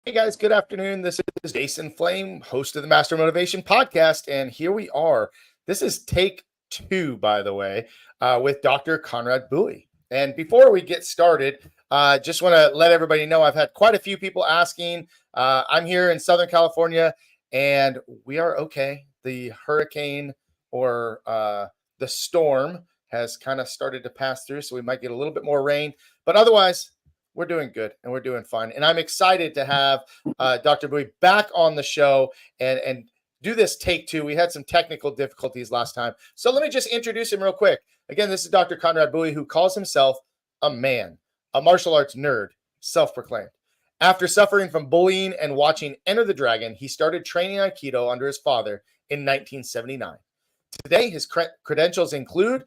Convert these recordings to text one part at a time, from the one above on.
Hey guys, good afternoon. This is Jason Flame, host of the Master Motivation Podcast, and here we are. This is take 2, by the way, with Dr. Conrad Bui. And before we get started, just want to let everybody know I've had quite a few people asking. I'm here in Southern California, and we are okay. The hurricane or the storm has kind of started to pass through, so we might get a little bit more rain, but otherwise, we're doing good and we're doing fine. And I'm excited to have Dr. Bui back on the show and do this take 2. We had some technical difficulties last time. So let me just introduce him real quick. Again, this is Dr. Conrad Bui, who calls himself a man, a martial arts nerd, self-proclaimed. After suffering from bullying and watching Enter the Dragon, he started training Aikido under his father in 1979. Today, his credentials include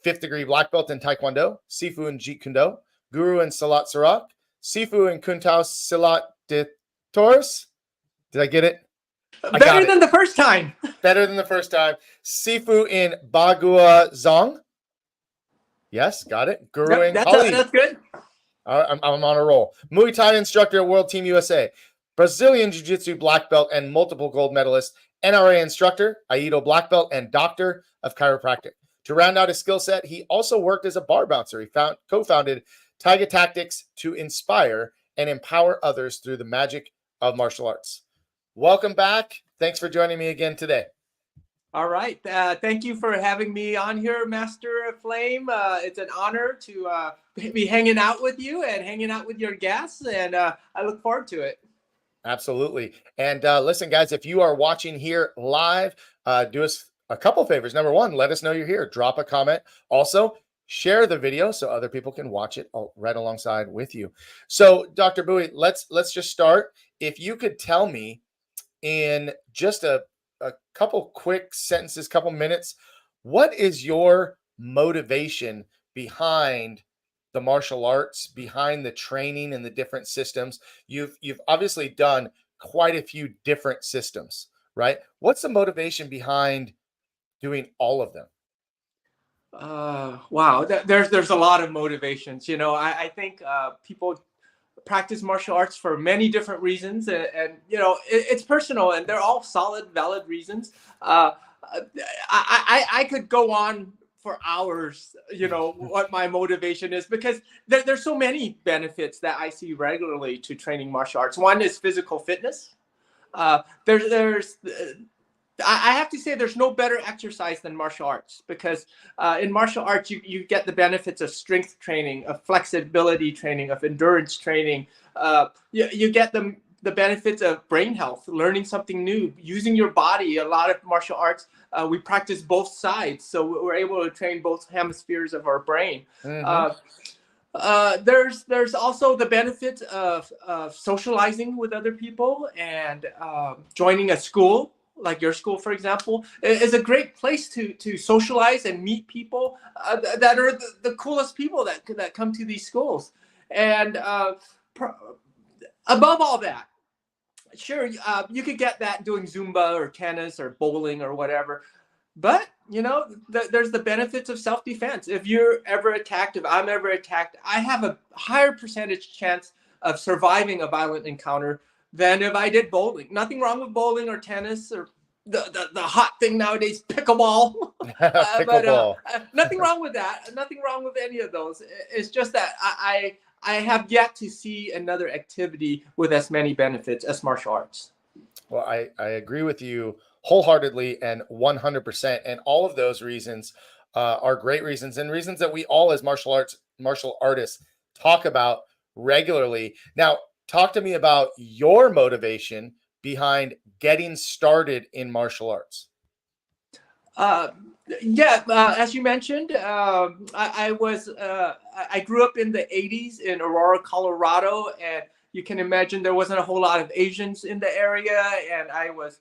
5th degree black belt in Taekwondo, Sifu and Jeet Kune Do, Guro and Silat Serak, Sifu and Kuntao Silat de Thouars. Did I get it? Better than the first time. Better than the first time. Sifu in Ba Gua Zhang. Yes, got it. Guro and Kali. That's good. I'm on a roll. Muay Thai instructor at World Team USA. Brazilian Jiu-Jitsu black belt and multiple gold medalist. NRA instructor, Iaido black belt, and doctor of chiropractic. To round out his skill set, he also worked as a bar bouncer. He co-founded Tiga Tactics to inspire and empower others through the magic of martial arts. Welcome back. Thanks for joining me again today. All right. Thank you for having me on here, Master Flame. It's an honor to be hanging out with you and hanging out with your guests, and I look forward to it. Absolutely. And listen, guys, if you are watching here live, do us a couple favors. Number one, let us know you're here. Drop a comment. Also, share the video so other people can watch it right alongside with you. So, Dr. Bui, let's just start. If you could tell me in just a couple quick sentences, couple minutes, what is your motivation behind the martial arts, behind the training and the different systems? You've obviously done quite a few different systems, right? What's the motivation behind doing all of them? Wow, there's a lot of motivations. You know, I think people practice martial arts for many different reasons, and you know, it's personal, and they're all solid, valid reasons. I could go on for hours, you know, what my motivation is, because there's so many benefits that I see regularly to training martial arts. One is physical fitness. I have to say there's no better exercise than martial arts, because in martial arts, you get the benefits of strength training, of flexibility training, of endurance training. You get the benefits of brain health, learning something new, using your body. A lot of martial arts, we practice both sides, so we're able to train both hemispheres of our brain. There's also the benefits of socializing with other people, and joining a school. Like your school, for example, is a great place to socialize and meet people that are the coolest people that come to these schools. And above all that, sure, you could get that doing Zumba or tennis or bowling or whatever. But, you know, there's the benefits of self-defense. If you're ever attacked, if I'm ever attacked, I have a higher percentage chance of surviving a violent encounter than if I did bowling. Nothing wrong with bowling or tennis or the hot thing nowadays, pickleball. Pickleball. But nothing wrong with that. Nothing wrong with any of those. It's just that I have yet to see another activity with as many benefits as martial arts. Well, I agree with you wholeheartedly and 100%. And all of those reasons are great reasons, and reasons that we all as martial artists talk about regularly. Now, talk to me about your motivation behind getting started in martial arts. As you mentioned, I grew up in the 80s in Aurora, Colorado, and you can imagine there wasn't a whole lot of Asians in the area, and I was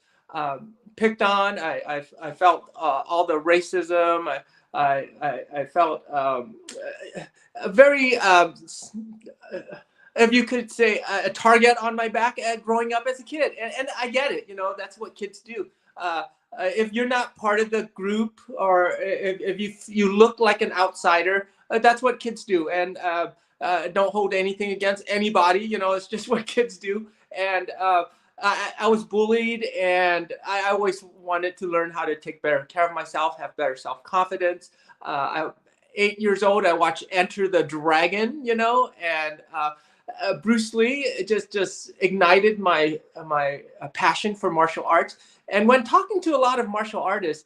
picked on. I felt all the racism. I felt very if you could say, a target on my back growing up as a kid. And I get it, you know, that's what kids do. If you're not part of the group, or if you look like an outsider, that's what kids do. And don't hold anything against anybody. You know, it's just what kids do. And I was bullied, and I always wanted to learn how to take better care of myself, have better self-confidence. 8 years old, I watched Enter the Dragon, you know, and Bruce Lee just ignited my passion for martial arts. And when talking to a lot of martial artists,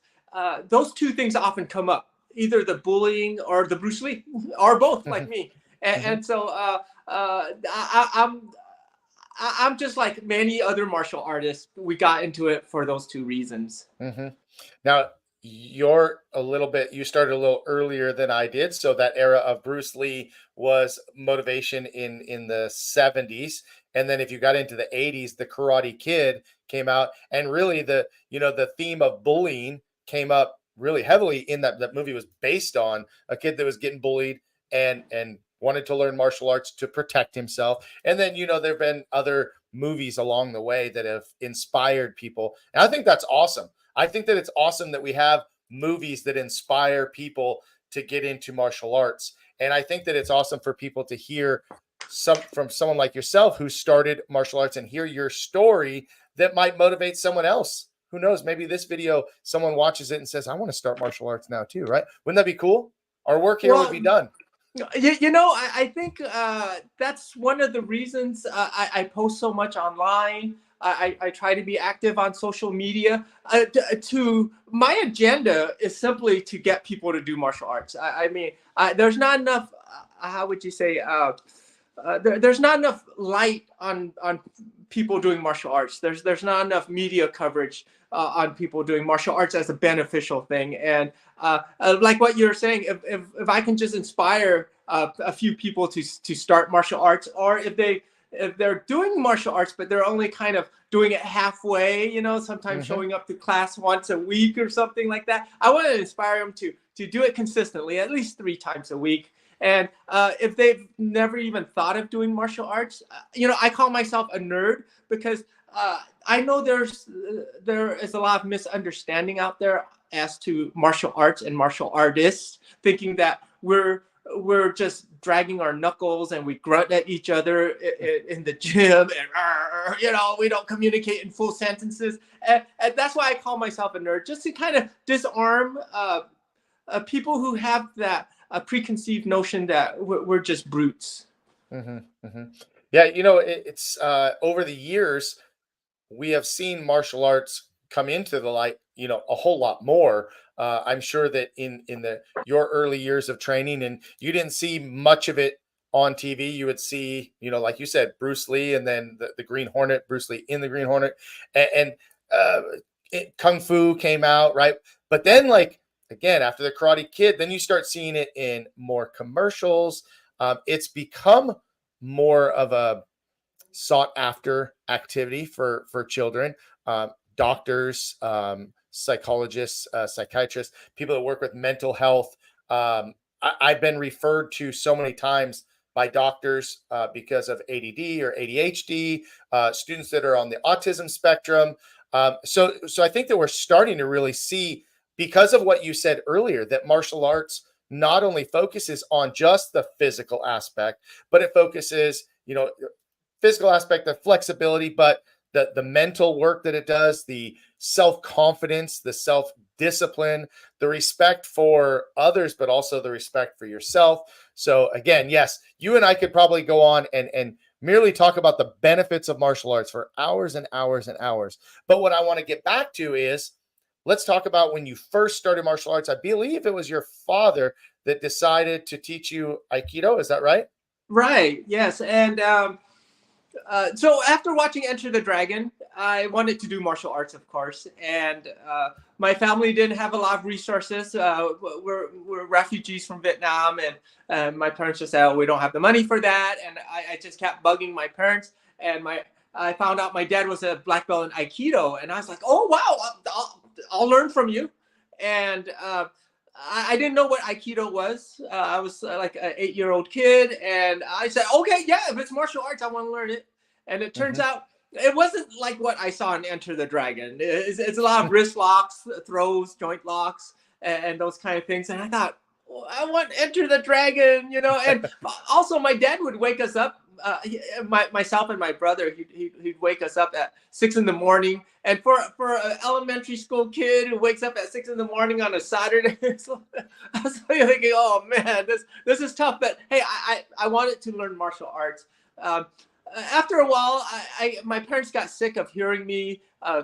those two things often come up, either the bullying or the Bruce Lee, or both, like me. And so I'm just like many other martial artists. We got into it for those two reasons. Now, you started a little earlier than I did. So that era of Bruce Lee was motivation in the 70s. And then if you got into the 80s, the Karate Kid came out, and really the theme of bullying came up really heavily in that movie. Was based on a kid that was getting bullied and wanted to learn martial arts to protect himself. And then, there have been other movies along the way that have inspired people. And I think that's awesome. I think that it's awesome that we have movies that inspire people to get into martial arts. And I think that it's awesome for people to hear from someone like yourself who started martial arts and hear your story that might motivate someone else. Who knows? Maybe this video, someone watches it and says, I want to start martial arts now too, right? Wouldn't that be cool? Our work here would be done. I think that's one of the reasons I post so much online. I try to be active on social media. My agenda is simply to get people to do martial arts. I mean, there's not enough. How would you say? There's not enough light on people doing martial arts. There's not enough media coverage on people doing martial arts as a beneficial thing. And like what you're saying, if I can just inspire a few people to start martial arts, or if they're doing martial arts but they're only kind of doing it halfway, sometimes showing up to class once a week or something like that, I want to inspire them to do it consistently, at least 3 times a week. And if they've never even thought of doing martial arts, I call myself a nerd because I know there is a lot of misunderstanding out there as to martial arts and martial artists, thinking that we're just dragging our knuckles and we grunt at each other in the gym, and we don't communicate in full sentences. And that's why I call myself a nerd, just to kind of disarm people who have that preconceived notion that we're just brutes. Yeah, it's over the years we have seen martial arts come into the light, a whole lot more. I'm sure that in your early years of training, and you didn't see much of it on TV. You would see, like you said, Bruce Lee, and then the Green Hornet, Bruce Lee in the Green Hornet, and Kung Fu came out, right? But then, like, again, after the Karate Kid, then you start seeing it in more commercials. It's become more of a sought after activity for children, doctors, psychologists, psychiatrists, people that work with mental health. I've been referred to so many times by doctors because of ADD or ADHD, students that are on the autism spectrum. So I think that we're starting to really see, because of what you said earlier, that martial arts not only focuses on just the physical aspect, but it focuses, physical aspect, the flexibility, but the mental work that it does, the self-confidence, the self-discipline, the respect for others, but also the respect for yourself. So again, yes, you and I could probably go on and merely talk about the benefits of martial arts for hours and hours and hours. But what I want to get back to is, let's talk about when you first started martial arts. I believe it was your father that decided to teach you Aikido. Is that right? Right. Yes. And so after watching Enter the Dragon, I wanted to do martial arts, of course. And my family didn't have a lot of resources. We're refugees from Vietnam, and my parents just said, "Oh, we don't have the money for that." And I just kept bugging my parents. And I found out my dad was a black belt in Aikido, and I was like, "Oh wow, I'll learn from you." And I didn't know what Aikido was. I was like an 8-year-old kid, and I said, "Okay, yeah, if it's martial arts, I want to learn it." And it turns out it wasn't like what I saw in Enter the Dragon. It's a lot of wrist locks, throws, joint locks, and those kind of things. And I thought, I want Enter the Dragon, you know. And also my dad would wake us up, myself and my brother, he'd wake us up at 6 a.m. And for an elementary school kid who wakes up at 6 a.m. on a Saturday, so I was thinking, oh man, this is tough. But hey, I wanted to learn martial arts. After a while, my parents got sick of hearing me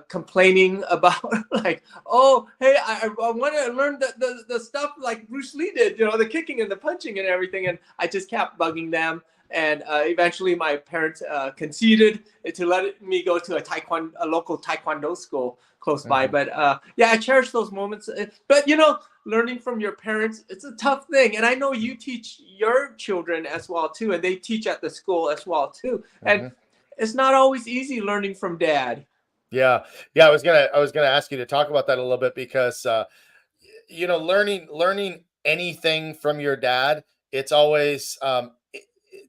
complaining about like, oh, hey, I want to learn the stuff like Bruce Lee did, you know, the kicking and the punching and everything. And I just kept bugging them. And eventually my parents conceded to let me go to a local Taekwondo school close by. But yeah, I cherish those moments. But, you know, learning from your parents, it's a tough thing. And I know you teach your children as well, too. And they teach at the school as well, too. And it's not always easy learning from dad. Yeah. Yeah. I was going to ask you to talk about that a little bit because, you know, learning anything from your dad, it's always,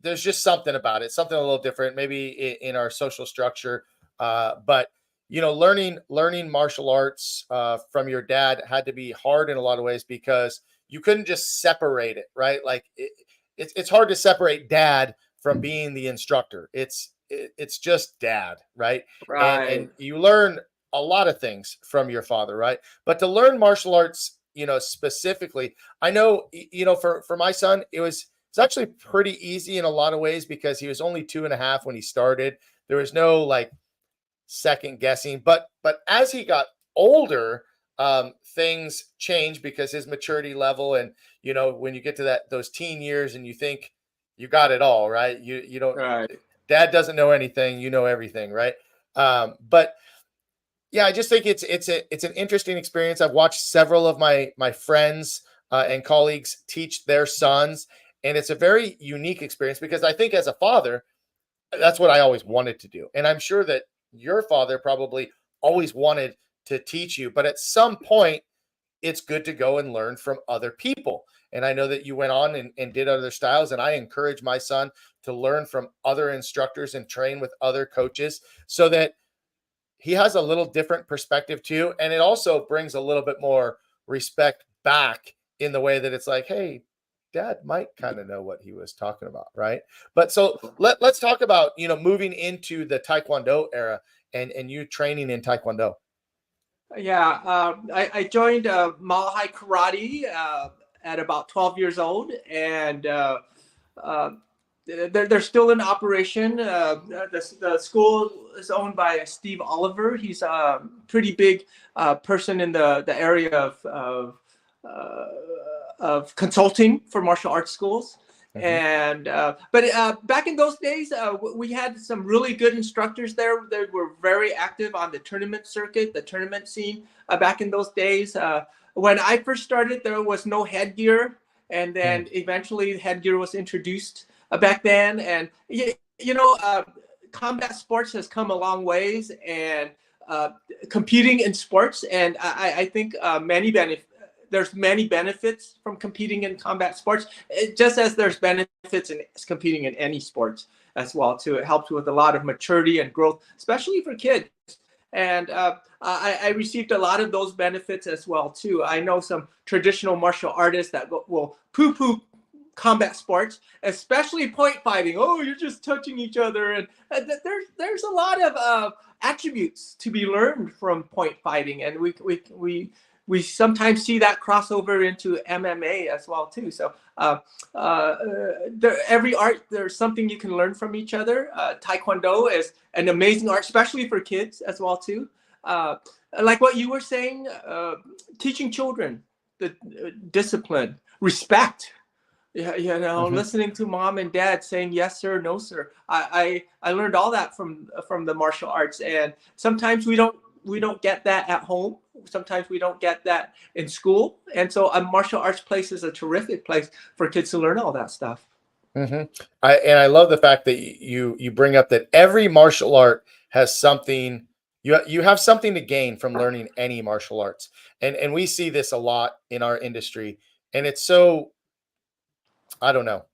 there's just something about it, something a little different, maybe in our social structure. But you know, learning martial arts from your dad had to be hard in a lot of ways because you couldn't just separate it, right? Like it's hard to separate dad from being the instructor. It's just dad, right? And you learn a lot of things from your father, right? But to learn martial arts, you know, specifically, I know, you know, for my son, it's actually pretty easy in a lot of ways because he was only 2.5 when he started. There was no like second guessing, but as he got older, things changed because his maturity level, and you know, when you get to those teen years and you think you got it all, right? You don't. Dad doesn't know anything. You know everything, right? But yeah, I just think it's an interesting experience. I've watched several of my friends and colleagues teach their sons, and it's a very unique experience because I think as a father, that's what I always wanted to do, and I'm sure that your father probably always wanted to teach you. But at some point, it's good to go and learn from other people. And I know that you went on and did other styles, and I encourage my son to learn from other instructors and train with other coaches so that he has a little different perspective too. And it also brings a little bit more respect back in the way that it's like, hey, dad might kind of know what he was talking about, right? But so let's talk about, you know, moving into the Taekwondo era and you training in Taekwondo. Yeah, I joined Malahai Karate at about 12 years old, and they're still in operation. The school is owned by Steve Oliver. He's a pretty big person in the area of consulting for martial arts schools. And but back in those days, we had some really good instructors there. They were very active on the tournament circuit, the tournament scene. Back in those days, when I first started, there was no headgear, and then eventually headgear was introduced back then. And you know, combat sports has come a long ways, and competing in sports, and I think there's many benefits from competing in combat sports, just as there's benefits in competing in any sports as well too. It helps with a lot of maturity and growth, especially for kids. And I received a lot of those benefits as well too. I know some traditional martial artists that will poo-poo combat sports, especially point fighting. Oh, you're just touching each other, and there's a lot of attributes to be learned from point fighting, and we sometimes see that crossover into MMA as well too. So every art, there's something you can learn from each other. Taekwondo is an amazing art, especially for kids as well too. Like what you were saying, teaching children the discipline, respect. Yeah, you know, listening to mom and dad saying yes sir, no sir. I learned all that from the martial arts, and sometimes we don't get that at home. Sometimes we don't get that in school, and so a martial arts place is a terrific place for kids to learn all that stuff. I love the fact that you bring up that every martial art has something. You have something to gain from learning any martial arts, and we see this a lot in our industry, and it's so. I don't know.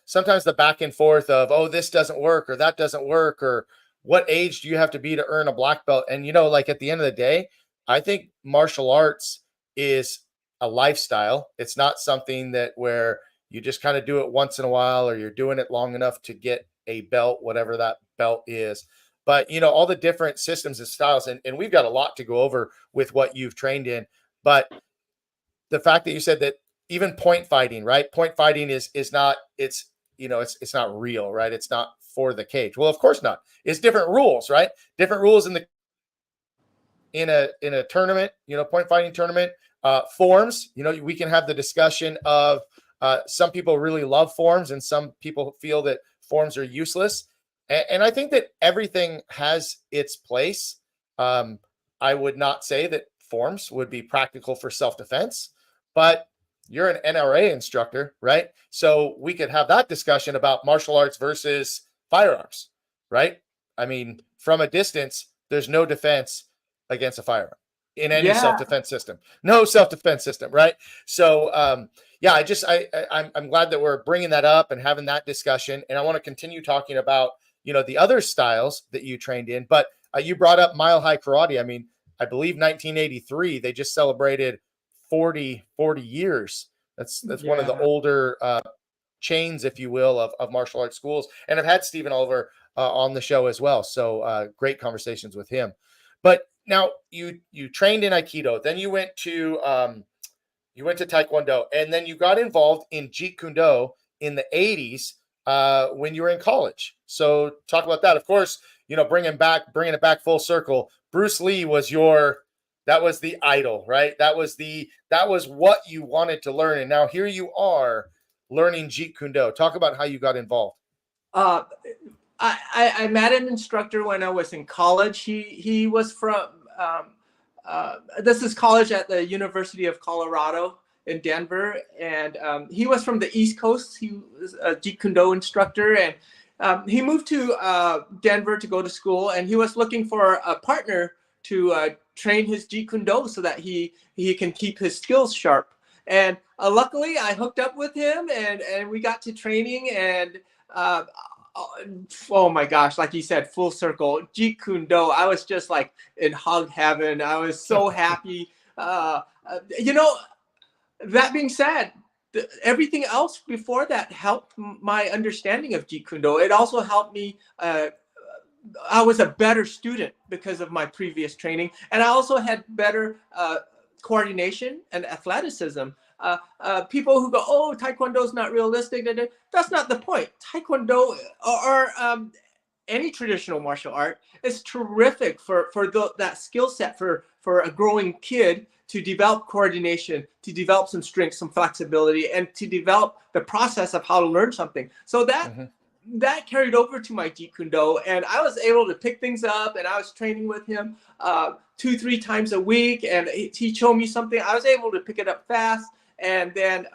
Sometimes the back and forth of, oh, this doesn't work or that doesn't work, or what age do you have to be to earn a black belt? And, you know, like at the end of the day, I think martial arts is a lifestyle. It's not something that where you just kind of do it once in a while, or you're doing it long enough to get a belt, whatever that belt is. But, you know, all the different systems and styles, and we've got a lot to go over with what you've trained in. But the fact that you said that even point fighting, right? Point fighting is not, it's, you know, it's not real, right? It's not for the cage. Well, of course not. It's different rules, right? Different rules in a tournament, you know, point fighting tournament. Forms, you know, we can have the discussion of some people really love forms and some people feel that forms are useless. And I think that everything has its place. I would not say that forms would be practical for self-defense, but you're an NRA instructor, right? So we could have that discussion about martial arts versus firearms, right? I mean, from a distance, there's no defense against a firearm in any Yeah. self-defense system. No self-defense system, right? So yeah, I'm glad that we're bringing that up and having that discussion. And I want to continue talking about, you know, the other styles that you trained in. But you brought up Mile High Karate. I mean, I believe 1983, they just celebrated 40 years. That's one of the older chains, if you will, of martial arts schools. And I've had Stephen Oliver on the show as well. So great conversations with him. But now you trained in Aikido, then you went to Taekwondo, and then you got involved in Jeet Kune Do in the 80s when you were in college. So talk about that. Of course, you know, bringing it back full circle. Bruce Lee was that was the idol, right? That was what you wanted to learn. And now here you are learning Jeet Kune Do. Talk about how you got involved. I met an instructor when I was in college. He was from this is college at the University of Colorado in Denver, and he was from the East Coast. He was a Jeet Kune Do instructor, and he moved to Denver to go to school, and he was looking for a partner to train his Jeet Kune Do so that he can keep his skills sharp. And luckily, I hooked up with him, and we got to training, and oh my gosh, like you said, full circle, Jeet Kune Do. I was just like in hug heaven. I was so happy. You know, that being said, everything else before that helped my understanding of Jeet Kune Do. It also helped me. I was a better student because of my previous training, and I also had better coordination and athleticism. People who go, oh, Taekwondo is not realistic. That's not the point. Taekwondo or any traditional martial art is terrific for that skill set for a growing kid to develop coordination, to develop some strength, some flexibility, and to develop the process of how to learn something. So that carried over to my Jeet Kune Do, and I was able to pick things up, and I was training with him 2-3 times a week, and he showed me something. I was able to pick it up fast, and then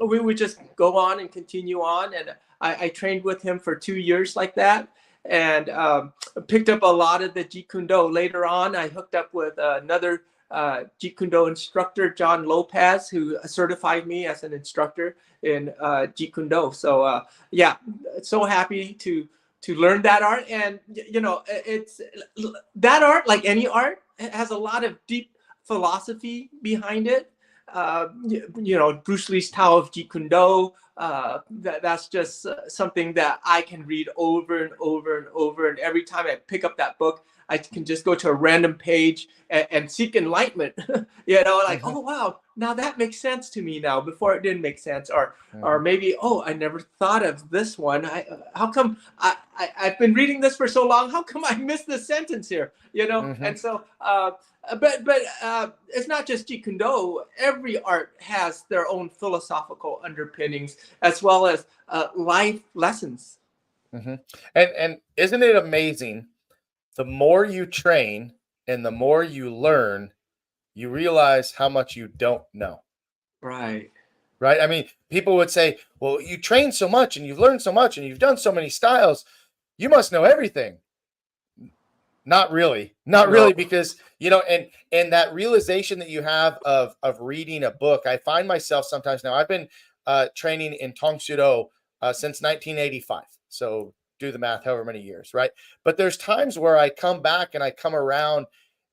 we would just go on and continue on, and I trained with him for 2 years like that, and picked up a lot of the Jeet Kune Do. Later on, I hooked up with another Jeet Kune Do instructor, John Lopez, who certified me as an instructor in Jeet Kune Do. So yeah, so happy to learn that art. And you know, it's that art, like any art, has a lot of deep philosophy behind it. You know, Bruce Lee's Tao of Jeet Kune Do. That's just something that I can read over and over and over. And every time I pick up that book, I can just go to a random page and seek enlightenment. You know, like, oh wow, now that makes sense to me now. Before it didn't make sense, or maybe, oh, I never thought of this one. How come I've been reading this for so long? How come I missed this sentence here? You know, and so. But it's not just Jeet Kune Do. Every art has their own philosophical underpinnings as well as life lessons. And isn't it amazing? The more you train and the more you learn, you realize how much you don't know. Right. Right. I mean, people would say, well, you train so much and you've learned so much and you've done so many styles. You must know everything. Not really, because, you know, and that realization that you have of reading a book, I find myself sometimes now. I've been training in Tong Soo Do since 1985. So do the math, however many years, right? But there's times where I come back and I come around,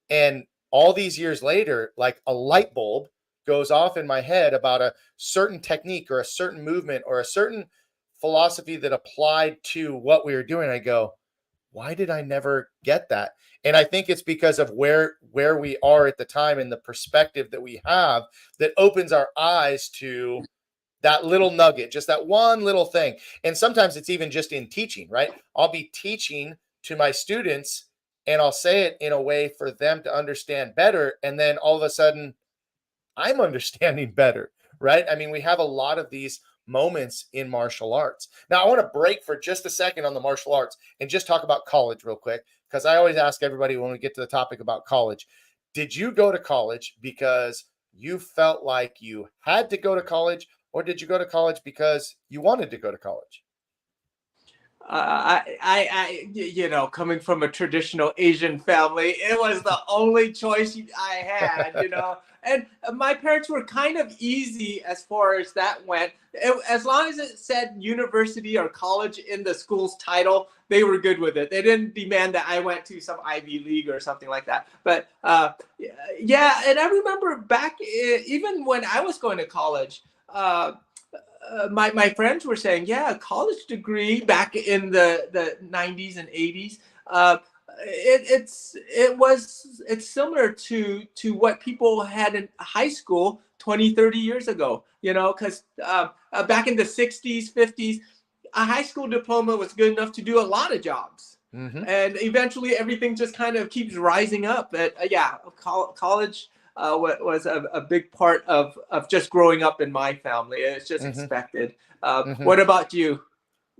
and all these years later, like a light bulb goes off in my head about a certain technique or a certain movement or a certain philosophy that applied to what we were doing, I go, why did I never get that? And I think it's because of where we are at the time and the perspective that we have that opens our eyes to that little nugget, just that one little thing. And sometimes it's even just in teaching, right? I'll be teaching to my students and I'll say it in a way for them to understand better. And then all of a sudden, I'm understanding better, right? I mean, we have a lot of these moments in martial arts. Now, I want to break for just a second on the martial arts and just talk about college real quick, because I always ask everybody when we get to the topic about college, did you go to college because you felt like you had to go to college, or did you go to college because you wanted to go to college? You know, coming from a traditional Asian family, it was the only choice I had, you know. And my parents were kind of easy as far as that went. As long as it said university or college in the school's title, they were good with it. They didn't demand that I went to some Ivy League or something like that. But yeah, and I remember back, even when I was going to college, my friends were saying, yeah, a college degree back in the 90s and 80s. It's similar to what people had in high school 20, 30 years ago, you know, because back in the 60s, 50s, a high school diploma was good enough to do a lot of jobs. Mm-hmm. And eventually everything just kind of keeps rising up. But yeah, college was a big part of just growing up in my family. It's just expected. What about you?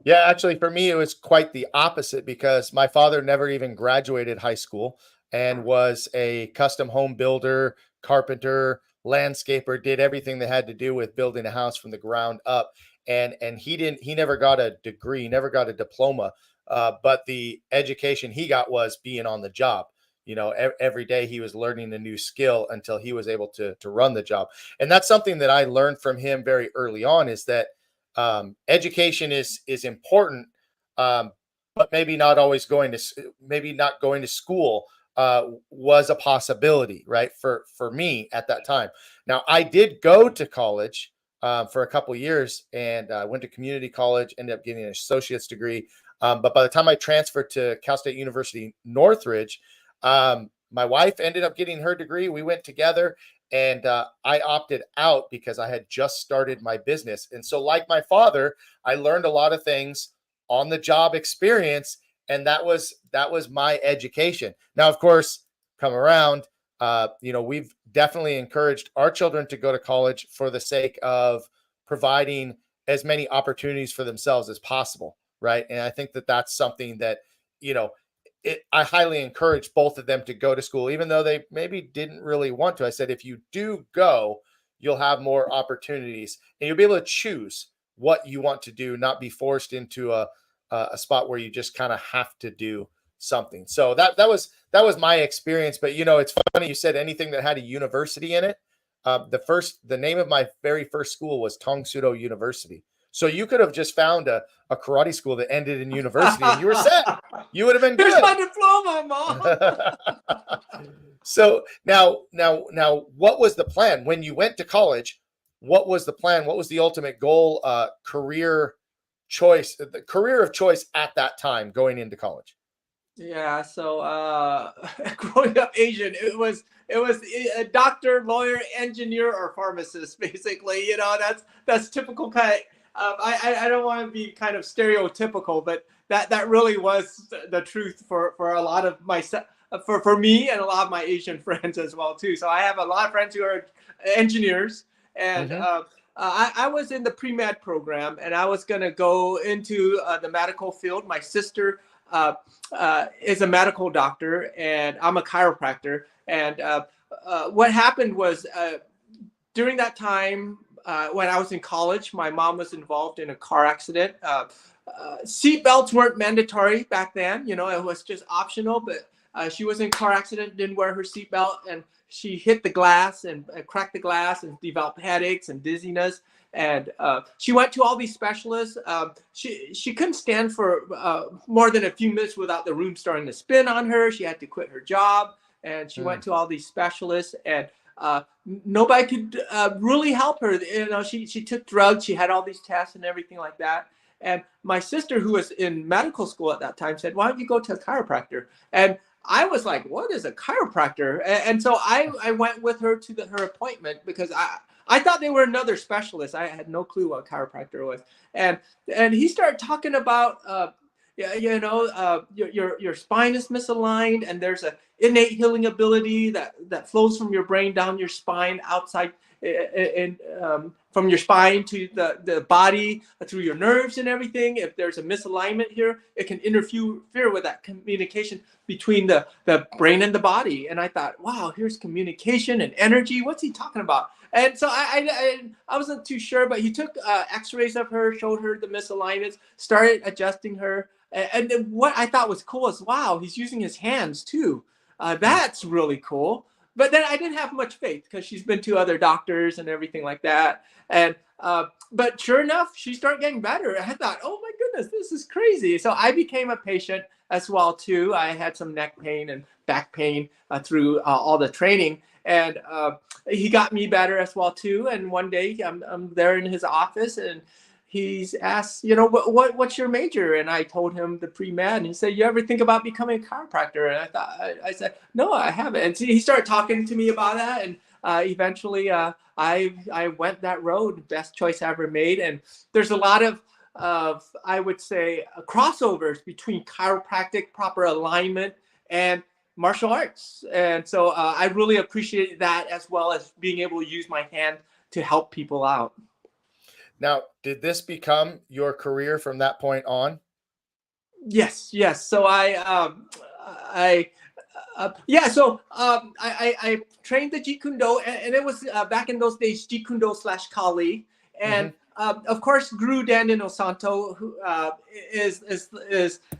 Yeah, actually, for me, it was quite the opposite, because my father never even graduated high school and was a custom home builder, carpenter, landscaper, did everything that had to do with building a house from the ground up. And he never got a degree, never got a diploma. But the education he got was being on the job. You know, every day he was learning a new skill until he was able to run the job. And that's something that I learned from him very early on, is that education is important, but maybe not going to school was a possibility, right? For me at that time. Now, I did go to college for a couple years, and went to community college, ended up getting an associate's degree. But by the time I transferred to Cal State University Northridge, my wife ended up getting her degree. We went together, and I opted out because I had just started my business. And so, like my father, I learned a lot of things on the job experience, and that was my education. Now, of course, come around, we've definitely encouraged our children to go to college for the sake of providing as many opportunities for themselves as possible, right? And I think that that's something that, I highly encourage both of them to go to school, even though they maybe didn't really want to. I said, if you do go, you'll have more opportunities, and you'll be able to choose what you want to do, not be forced into a spot where you just kind of have to do something. So that was my experience. But it's funny you said anything that had a university in it. The name of my very first school was Tong Sudo University. So you could have just found a karate school that ended in university, and you were set. You would have been good. Here's my diploma, Mom. So now, what was the plan when you went to college? What was the plan? What was the ultimate goal? Career choice, the career of choice at that time going into college? Yeah. So growing up Asian, it was a doctor, lawyer, engineer, or pharmacist. Basically, that's typical kind. I don't want to be kind of stereotypical, but that really was the truth for a lot of for me and a lot of my Asian friends as well too. So I have a lot of friends who are engineers, and I was in the pre-med program, and I was going to go into the medical field. My sister is a medical doctor, and I'm a chiropractor. And what happened was during that time, when I was in college, my mom was involved in a car accident. Seat belts weren't mandatory back then. It was just optional, but she was in a car accident, didn't wear her seat belt, and she hit the glass and cracked the glass and developed headaches and dizziness. And she went to all these specialists. She couldn't stand for more than a few minutes without the room starting to spin on her. She had to quit her job, and she went to all these specialists. And nobody could really help her. You know, she took drugs, she had all these tests and everything like that. And my sister, who was in medical school at that time, said, "Why don't you go to a chiropractor?" And I was like, "What is a chiropractor?" And so I went with her to her appointment because I thought they were another specialist. I had no clue what a chiropractor was. And he started talking about your spine is misaligned, and there's a innate healing ability that flows from your brain down your spine outside and from your spine to the body through your nerves and everything. If there's a misalignment here, it can interfere with that communication between the brain and the body. And I thought, wow, here's communication and energy. What's he talking about? And so I wasn't too sure, but he took x-rays of her, showed her the misalignments, started adjusting her. And then what I thought was cool is, wow, he's using his hands too. That's really cool. But then I didn't have much faith because she's been to other doctors and everything like that. And but sure enough, she started getting better. I thought, oh my goodness, this is crazy. So I became a patient as well too. I had some neck pain and back pain through all the training. And he got me better as well too. And one day I'm there in his office, and he's asked, what's your major? And I told him the pre-med. And he said, you ever think about becoming a chiropractor? And I said, no, I haven't. And so he started talking to me about that. And eventually I went that road, best choice I ever made. And there's a lot of I would say, crossovers between chiropractic, proper alignment, and martial arts. And so I really appreciate that, as well as being able to use my hand to help people out. Now, did this become your career from that point on? Yes. So I trained the Jeet Kune Do, and it was back in those days Jeet Kune Do / Kali, and of course Guro Dan Inosanto, who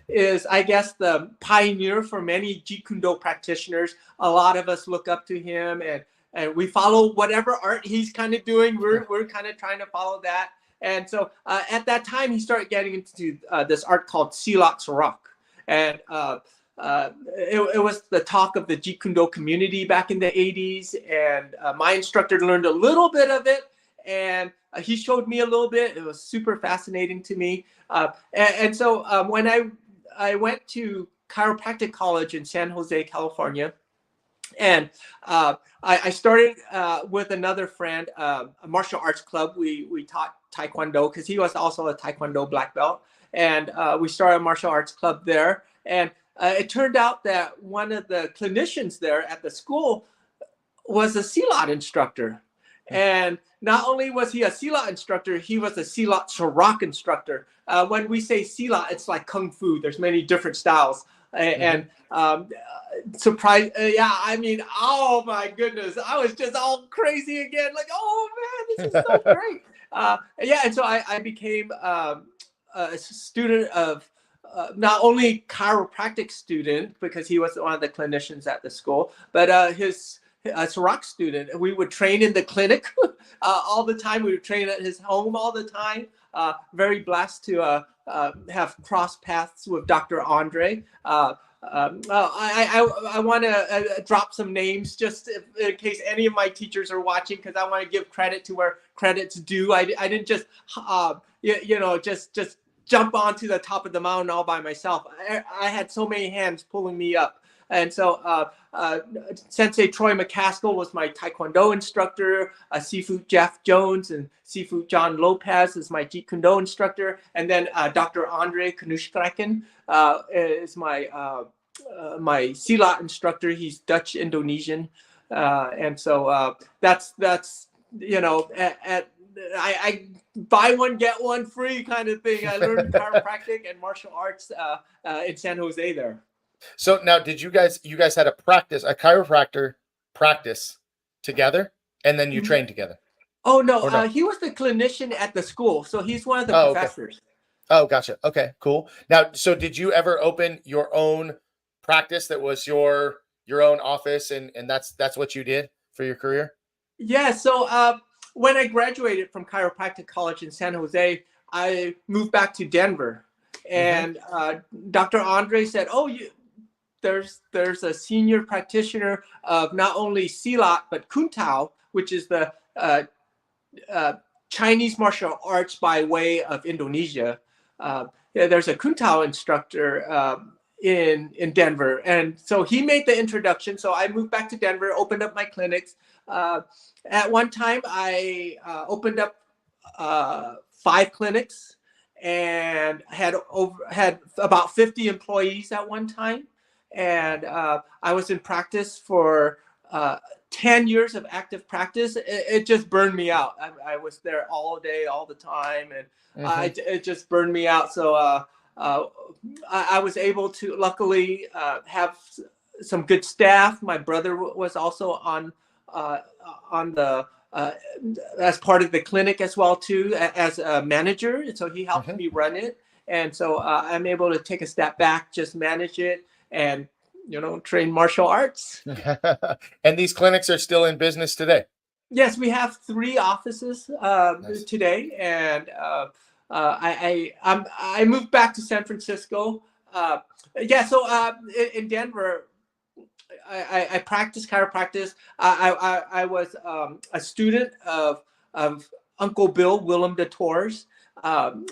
is I guess the pioneer for many Jeet Kune Do practitioners. A lot of us look up to him, and we follow whatever art he's kind of doing. We're kind of trying to follow that. And so at that time, he started getting into this art called Silat Serak. And it was the talk of the Jeet Kune Do community back in the 80s. And my instructor learned a little bit of it. And he showed me a little bit. It was super fascinating to me. And so when I went to chiropractic college in San Jose, California, and I started with another friend, a martial arts club. We taught Taekwondo because he was also a Taekwondo black belt. And we started a martial arts club there. And it turned out that one of the clinicians there at the school was a Silat instructor. And not only was he a Silat instructor, he was a Silat Serak instructor. When we say Silat, it's like Kung Fu. There's many different styles. And surprise, I mean, oh my goodness, I was just all crazy again. Like, oh man, this is so great. And so I became a student of not only chiropractic student, because he was one of the clinicians at the school, but his Serak student. We would train in the clinic all the time. We would train at his home all the time. Very blessed to have crossed paths with Dr. Andre. I want to drop some names just in case any of my teachers are watching, because I want to give credit to where credit's due. I didn't just just jump onto the top of the mountain all by myself. I had so many hands pulling me up. And so Sensei Troy McCaskill was my Taekwondo instructor. Sifu Jeff Jones and Sifu John Lopez is my Jeet Kune Do instructor. And then Dr. Andre Kanushkreken is my my Silat instructor. He's Dutch Indonesian. And so that's I buy one, get one free kind of thing. I learned chiropractic and martial arts in San Jose there. So now, did you guys had a chiropractor practice together, and then you trained together? Oh no, he was the clinician at the school, so he's one of the professors. Okay. Oh, gotcha. Okay, cool. Now, so did you ever open your own practice that was your own office, and that's what you did for your career? Yeah. So when I graduated from chiropractic college in San Jose, I moved back to Denver, and Dr. Andre said, "Oh, there's a senior practitioner of not only Silat but Kuntao, which is the Chinese martial arts by way of Indonesia. Yeah, there's a Kuntao instructor in Denver, and so he made the introduction. So I moved back to Denver, opened up my clinics. At one time, I opened up 5 clinics and had about 50 employees at one time. And I was in practice for 10 years of active practice. It just burned me out. I was there all day, all the time, and it just burned me out. So I was able to luckily have some good staff. My brother was also on the as part of the clinic as well too, as a manager. So he helped me run it, and so I'm able to take a step back, just manage it, and train martial arts. And these clinics are still in business today? Yes, we have 3 offices Nice. today, and I moved back to San Francisco. So in Denver, I practiced chiropractic. I was a student of Uncle Bill Willem de Thouars.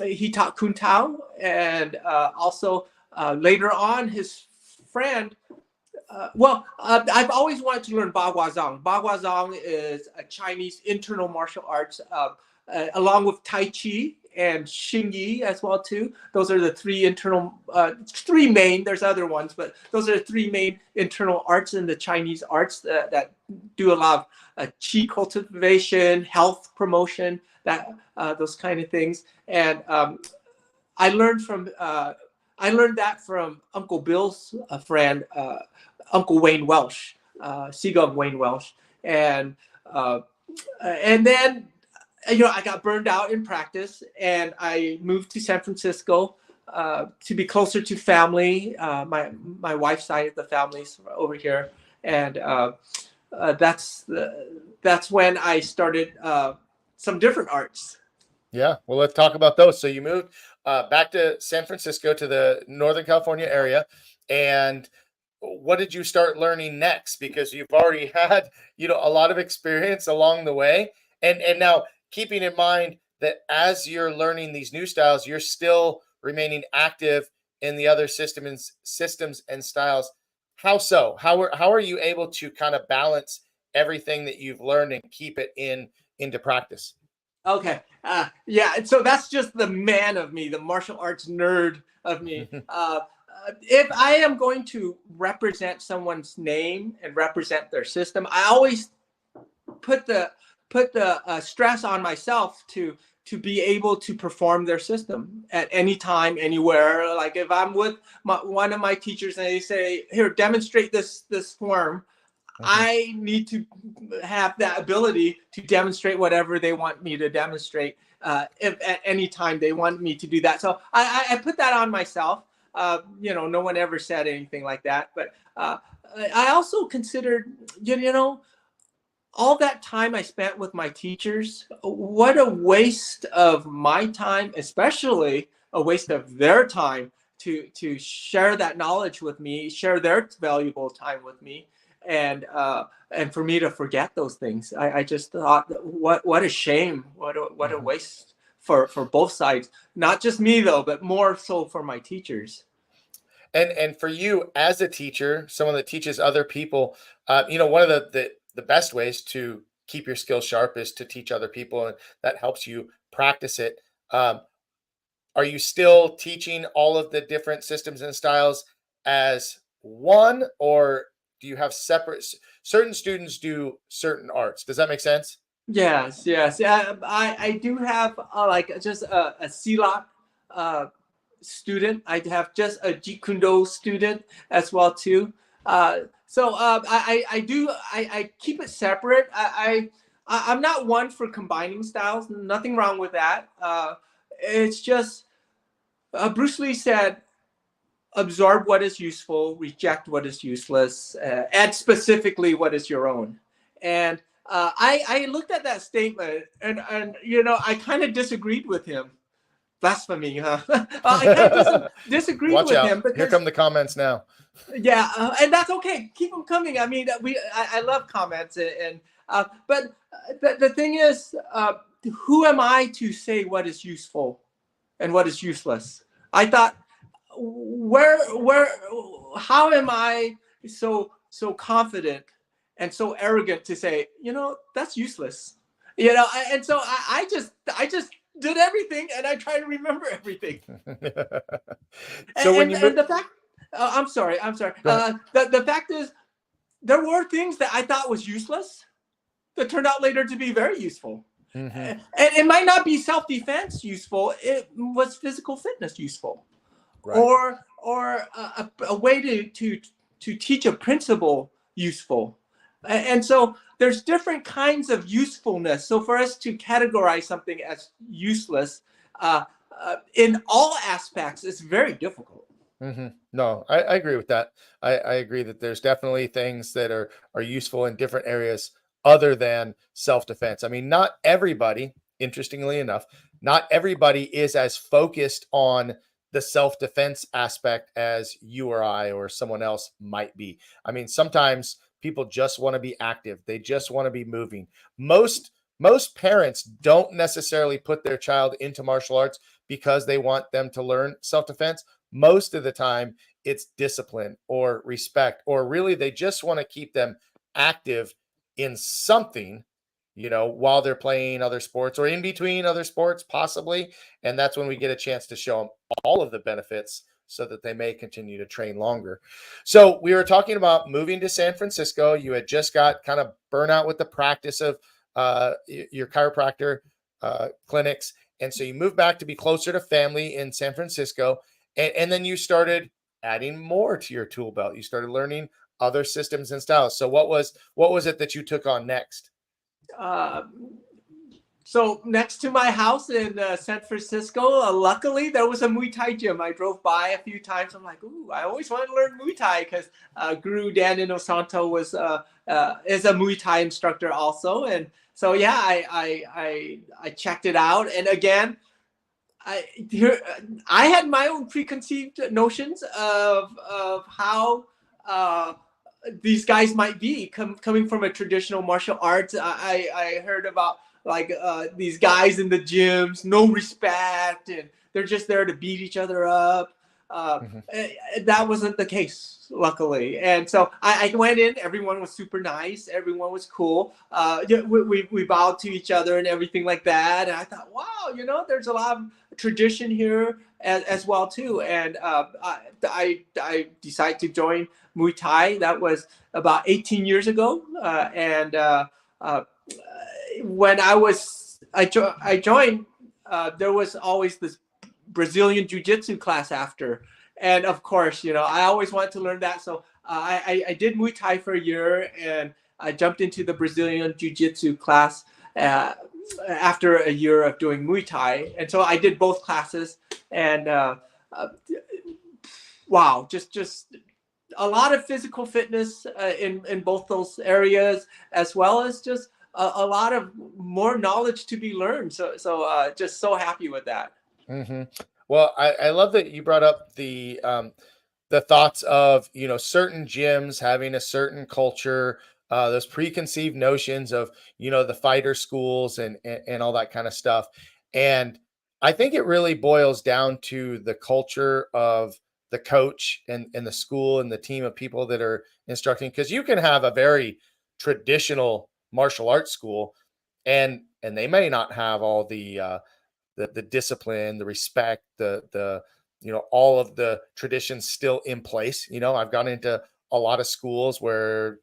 He taught Kuntao, and also later on his friend. I've always wanted to learn Ba Gua Zhang. Ba Gua Zhang is a Chinese internal martial arts, along with Tai Chi and Xing Yi as well too. Those are the 3 internal, 3 main. There's other ones, but those are the 3 main internal arts in the Chinese arts that do a lot of qi cultivation, health promotion, those kind of things. And I learned that from Uncle Bill's friend, Uncle Wayne Welsh, Seagull Wayne Welsh, and then I got burned out in practice, and I moved to San Francisco to be closer to family. My wife's side of the family's over here, and that's when I started some different arts. Yeah, well, let's talk about those. So you moved back to San Francisco, to the Northern California area, and what did you start learning next? Because you've already had, a lot of experience along the way, and now keeping in mind that as you're learning these new styles, you're still remaining active in the other systems and styles. How so? How are you able to kind of balance everything that you've learned and keep it into practice? Okay. Yeah. So that's just the man of me, the martial arts nerd of me. If I am going to represent someone's name and represent their system, I always put the stress on myself to be able to perform their system at any time, anywhere. Like if I'm with one of my teachers and they say, "Here, demonstrate this form," I need to have that ability to demonstrate whatever they want me to demonstrate, if at any time they want me to do that. So I put that on myself. No one ever said anything like that. But I also considered, all that time I spent with my teachers, what a waste of my time, especially a waste of their time to share that knowledge with me, share their valuable time with me. And for me to forget those things, I just thought, what a shame, what a waste for both sides. Not just me though, but more so for my teachers. And for you as a teacher, someone that teaches other people, one of the best ways to keep your skills sharp is to teach other people, and that helps you practice it. Are you still teaching all of the different systems and styles as one, or do you have certain students do certain arts? Does that make sense? Yes. Yeah, I do have just a Silat student. I have just a Jeet Kune Do student as well too. So I keep it separate. I'm not one for combining styles. Nothing wrong with that. It's just Bruce Lee said, absorb what is useful, reject what is useless, add specifically what is your own. And I looked at that statement and I kind of disagreed with him. blasphemy, huh? I kind of disagreed Watch with out. him Here because, come the comments now. yeah, and that's okay. Keep them coming. I mean, I love comments, but the thing is, who am I to say what is useful and what is useless? I thought, where, how am I so confident and so arrogant to say, that's useless, and so I just did everything, and I try to remember everything. So when And the fact, I'm sorry. Go ahead. The fact is, there were things that I thought was useless that turned out later to be very useful. And it might not be self-defense useful. It was physical fitness useful, Right. or a way to teach a principle useful. And so there's different kinds of usefulness. So for us to categorize something as useless in all aspects is very difficult. No, I agree with that. I agree that there's definitely things that are useful in different areas other than self-defense. I mean, not everybody, interestingly enough, not everybody is as focused on the self-defense aspect as you or I or someone else might be. I mean, sometimes people just want to be active. They just want to be moving. Most parents don't necessarily put their child into martial arts because they want them to learn self-defense. Most of the time, it's discipline or respect, or really they just want to keep them active in something, while they're playing other sports or in between other sports, possibly. And that's when we get a chance to show them all of the benefits so that they may continue to train longer. So we were talking about moving to San Francisco. You had just got kind of burnout with the practice of your chiropractor clinics. And so you moved back to be closer to family in San Francisco. And then you started adding more to your tool belt. You started learning other systems and styles. So what was it that you took on next? So next to my house in San Francisco, luckily there was a Muay Thai gym. I drove by a few times. I'm like, ooh, I always wanted to learn Muay Thai because Guru Dan Inosanto is a Muay Thai instructor also. And so yeah, I checked it out. And again, I had my own preconceived notions of how these guys might be coming from a traditional martial arts. I heard about like these guys in the gyms, no respect, and they're just there to beat each other up. That wasn't the case, luckily. And so I went in. Everyone was super nice. Everyone was cool. We bowed to each other and everything like that. And I thought, wow, there's a lot of tradition here as well too. And I decided to join Muay Thai. That was about 18 years ago. When I joined, there was always this Brazilian Jiu-Jitsu class after. And of course, I always wanted to learn that. So I did Muay Thai for a year, and I jumped into the Brazilian Jiu-Jitsu class after a year of doing Muay Thai. And so I did both classes, and wow, just a lot of physical fitness in both those areas, as well as just a lot of more knowledge to be learned. So just so happy with that. Well, I love that you brought up the thoughts of certain gyms having a certain culture, those preconceived notions of the fighter schools and all that kind of stuff. And I think it really boils down to the culture of the coach and the school and the team of people that are instructing, because you can have a very traditional martial arts school and they may not have all the discipline, the respect, the all of the traditions still in place. I've gone into a lot of schools where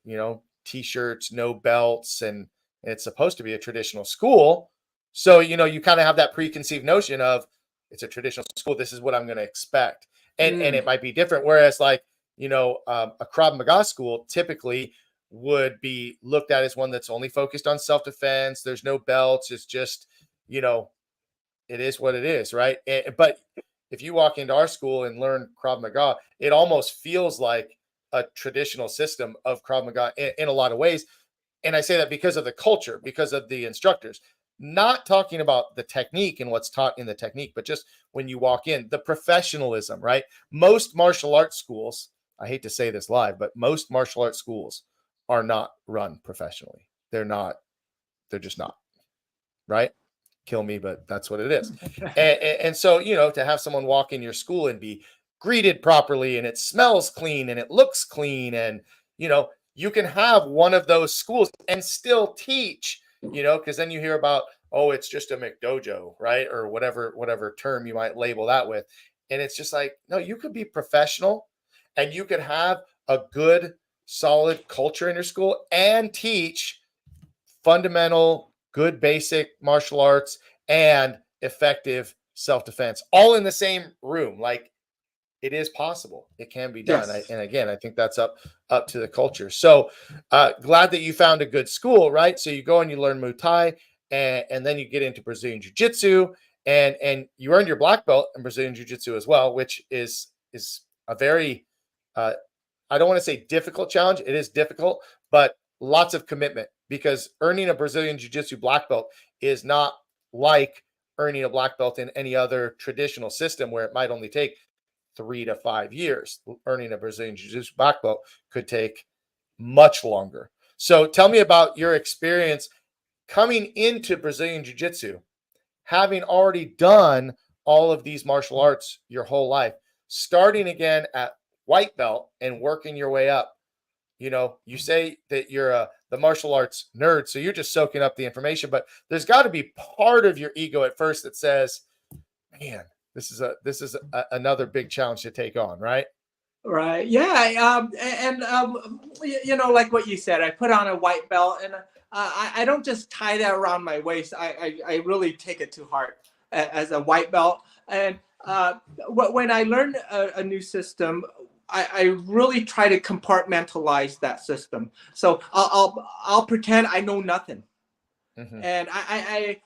t-shirts, no belts, and it's supposed to be a traditional school. So you kind of have that preconceived notion of it's a traditional school. This is what I'm going to expect, and it might be different. Whereas like a Krav Maga school typically would be looked at as one that's only focused on self-defense. There's no belts. It's just it is what it is, right? But if you walk into our school and learn Krav Maga, it almost feels like a traditional system of Krav Maga in a lot of ways. And I say that because of the culture, because of the instructors. not talking about the technique and what's taught in the technique, but just when you walk in, the professionalism, right? Most martial arts schools, I hate to say this live, but most martial arts schools are not run professionally. They're just not, right? Kill me, but that's what it is. And so, to have someone walk in your school and be greeted properly and it smells clean and it looks clean, and, you can have one of those schools and still teach, because then you hear about, oh, it's just a McDojo, right? Or whatever term you might label that with. And it's just like, no, you could be professional and you could have a good, solid culture in your school and teach fundamental, good, basic martial arts and effective self-defense all in the same room. Like, it is possible. It can be done. Yes. And again, I think that's up to the culture. So glad that you found a good school, right? So you go and you learn Muay Thai, and then you get into Brazilian Jiu-Jitsu, and you earned your black belt in Brazilian Jiu-Jitsu as well, which is a very, I don't want to say difficult challenge. It is difficult, but lots of commitment, because earning a Brazilian Jiu-Jitsu black belt is not like earning a black belt in any other traditional system where it might only take 3 to 5 years. Earning a Brazilian Jiu-Jitsu black belt could take much longer. So tell me about your experience coming into Brazilian Jiu-Jitsu, having already done all of these martial arts your whole life, starting again at white belt and working your way up. You say that you're the martial arts nerd, so you're just soaking up the information, but there's got to be part of your ego at first that says, man, this is another big challenge to take on, right? Right. Yeah. Like what you said, I put on a white belt, and I don't just tie that around my waist. I really take it to heart as a white belt. And when I learn a new system, I really try to compartmentalize that system. So I'll pretend I know nothing. Mm-hmm. And I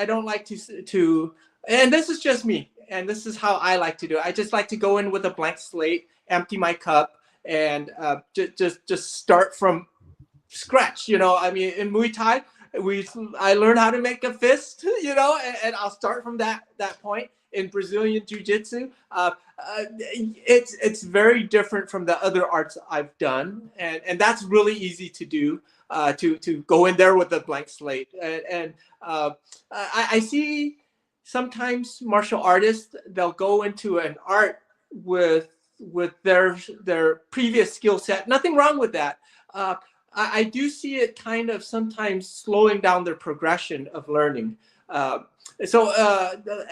don't like to, and this is just me, and this is how I like to do it. I just like to go in with a blank slate, empty my cup, and just start from scratch. I mean, in Muay Thai, I learned how to make a fist, and I'll start from that point. In Brazilian Jiu-Jitsu, it's very different from the other arts I've done, and that's really easy to do. To go in there with a blank slate, and I see sometimes martial artists, they'll go into an art with their previous skill set. Nothing wrong with that. I do see it kind of sometimes slowing down their progression of learning. So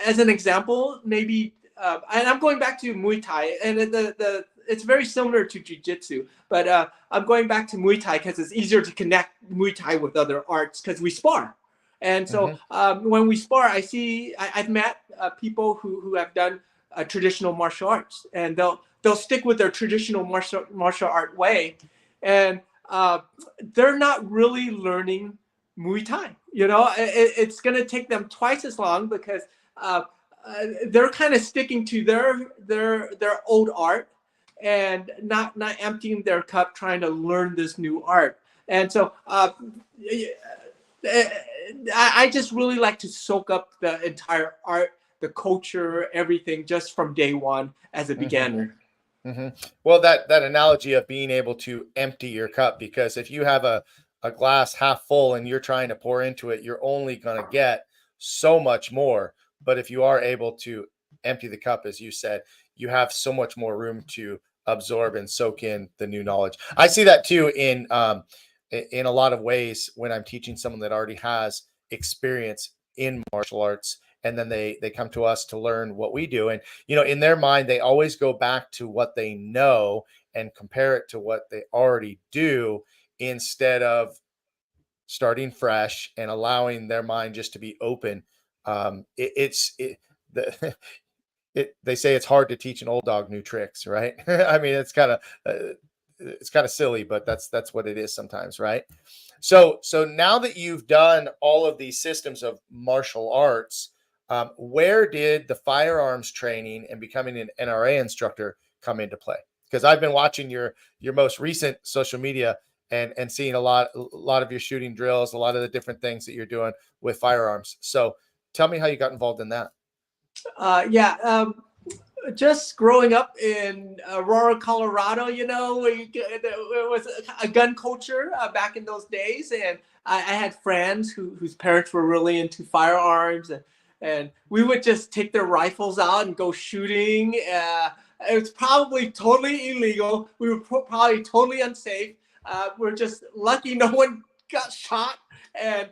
as an example, maybe, and I'm going back to Muay Thai, and it's very similar to Jiu-Jitsu, but I'm going back to Muay Thai because it's easier to connect Muay Thai with other arts because we spar. And so when we spar, I've met people who have done traditional martial arts, and they'll stick with their traditional martial art way, and they're not really learning Muay Thai. It's going to take them twice as long because they're kind of sticking to their old art and not emptying their cup, trying to learn this new art. And so I just really like to soak up the entire art, the culture, everything, just from day one as a beginner. Mm-hmm. Well, that analogy of being able to empty your cup, because if you have a glass half full and you're trying to pour into it, you're only going to get so much more. But if you are able to empty the cup, as you said, you have so much more room to absorb and soak in the new knowledge. I see that too in a lot of ways when I'm teaching someone that already has experience in martial arts, and then they come to us to learn what we do. And, in their mind, they always go back to what they know and compare it to what they already do, instead of starting fresh and allowing their mind just to be open. They say it's hard to teach an old dog new tricks, right? I mean, it's kind of silly, but that's what it is sometimes, right? So now that you've done all of these systems of martial arts, where did the firearms training and becoming an NRA instructor come into play? Because I've been watching your most recent social media, and seeing a lot of your shooting drills, a lot of the different things that you're doing with firearms. So tell me how you got involved in that. Yeah. Just growing up in Aurora, Colorado, you know, it was a gun culture back in those days, and I had friends whose parents were really into firearms, and we would just take their rifles out and go shooting. It was probably totally illegal. We were probably totally unsafe. We're just lucky no one got shot. And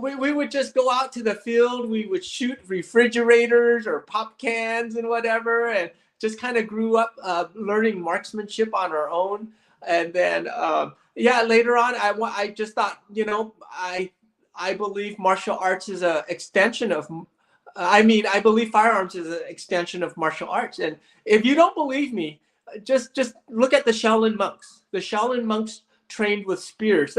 we would just go out to the field. We would shoot refrigerators or pop cans and whatever, and just kind of grew up learning marksmanship on our own. And then, yeah, later on, I just thought, you know, I believe martial arts is an extension of, I believe firearms is an extension of martial arts. And if you don't believe me, just look at the Shaolin monks. The Shaolin monks trained with spears.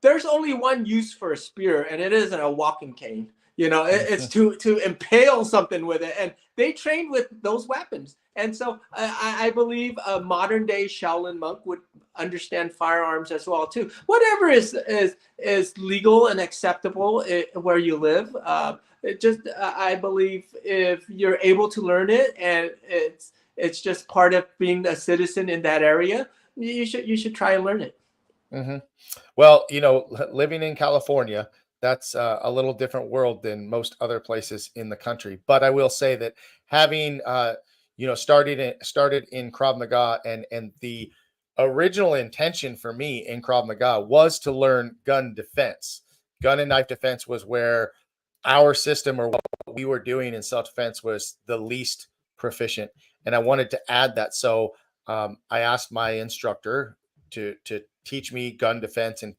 There's only one use for a spear, and it isn't a walking cane. You know, it's to impale something with it, and they trained with those weapons. And so I believe a modern day Shaolin monk would understand firearms as well too. Whatever is legal and acceptable where you live. I believe if you're able to learn it, and it's just part of being a citizen in that area, you should try and learn it. Mm-hmm. Well, you know, living in California, that's a little different world than most other places in the country. But I will say that having, you know, started in Krav Maga, and the original intention for me in Krav Maga was to learn gun defense. Gun and knife defense was where our system, or what we were doing in self-defense, was the least proficient. And I wanted to add that. So I asked my instructor to teach me gun defense and